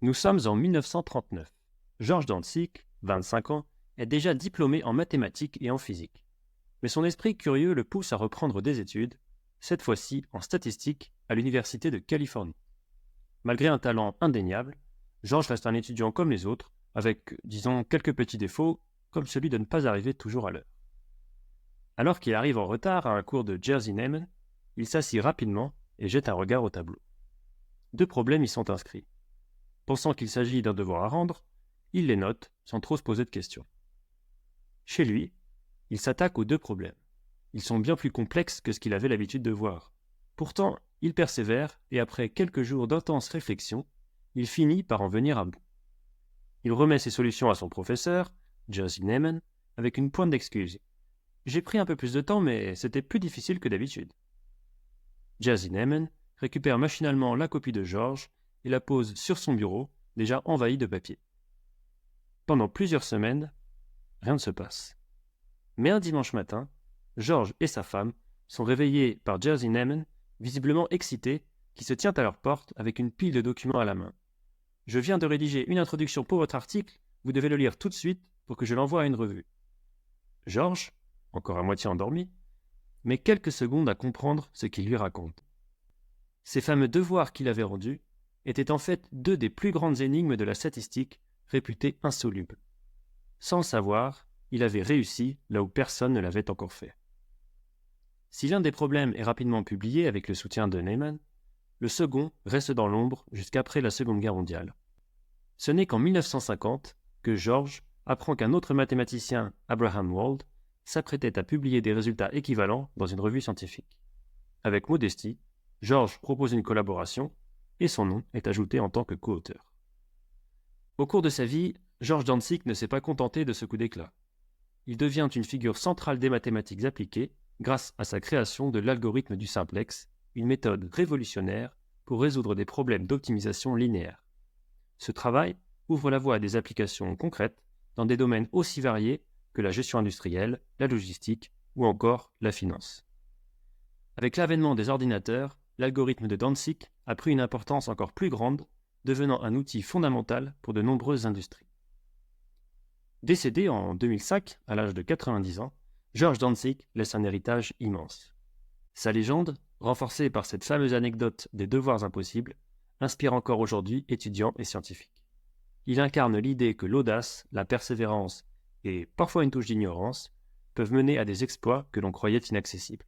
Nous sommes en 1939. Georges Dantzig, 25 ans, est déjà diplômé en mathématiques et en physique. Mais son esprit curieux le pousse à reprendre des études, cette fois-ci en statistique à l'Université de Californie. Malgré un talent indéniable, Georges reste un étudiant comme les autres, avec, disons, quelques petits défauts, comme celui de ne pas arriver toujours à l'heure. Alors qu'il arrive en retard à un cours de Jerzy Neyman, il s'assit rapidement et jette un regard au tableau. Deux problèmes y sont inscrits. Pensant qu'il s'agit d'un devoir à rendre, il les note sans trop se poser de questions. Chez lui, il s'attaque aux deux problèmes. Ils sont bien plus complexes que ce qu'il avait l'habitude de voir. Pourtant, il persévère et après quelques jours d'intense réflexion, il finit par en venir à bout. Il remet ses solutions à son professeur, Jerzy Neyman, avec une pointe d'excuse. « J'ai pris un peu plus de temps, mais c'était plus difficile que d'habitude. » Jerzy Neyman récupère machinalement la copie de Georges et la pose sur son bureau, déjà envahi de papier. Pendant plusieurs semaines, rien ne se passe. Mais un dimanche matin, Georges et sa femme sont réveillés par Jerzy Neyman, visiblement excité, qui se tient à leur porte avec une pile de documents à la main. « Je viens de rédiger une introduction pour votre article, vous devez le lire tout de suite pour que je l'envoie à une revue. » Georges, encore à moitié endormi, met quelques secondes à comprendre ce qu'il lui raconte. Ces fameux devoirs qu'il avait rendus étaient en fait deux des plus grandes énigmes de la statistique, réputées insolubles. Sans le savoir, il avait réussi là où personne ne l'avait encore fait. Si l'un des problèmes est rapidement publié avec le soutien de Neyman, le second reste dans l'ombre jusqu'après la Seconde Guerre mondiale. Ce n'est qu'en 1950 que Georges apprend qu'un autre mathématicien, Abraham Wald, s'apprêtait à publier des résultats équivalents dans une revue scientifique. Avec modestie, Georges propose une collaboration et son nom est ajouté en tant que co-auteur. Au cours de sa vie, Georges Dantzig ne s'est pas contenté de ce coup d'éclat. Il devient une figure centrale des mathématiques appliquées grâce à sa création de l'algorithme du simplex, une méthode révolutionnaire pour résoudre des problèmes d'optimisation linéaire. Ce travail ouvre la voie à des applications concrètes dans des domaines aussi variés que la gestion industrielle, la logistique ou encore la finance. Avec l'avènement des ordinateurs, l'algorithme de Dantzig a pris une importance encore plus grande, devenant un outil fondamental pour de nombreuses industries. Décédé en 2005, à l'âge de 90 ans, Georges Dantzig laisse un héritage immense. Sa légende, renforcée par cette fameuse anecdote des devoirs impossibles, inspire encore aujourd'hui étudiants et scientifiques. Il incarne l'idée que l'audace, la persévérance et parfois une touche d'ignorance peuvent mener à des exploits que l'on croyait inaccessibles.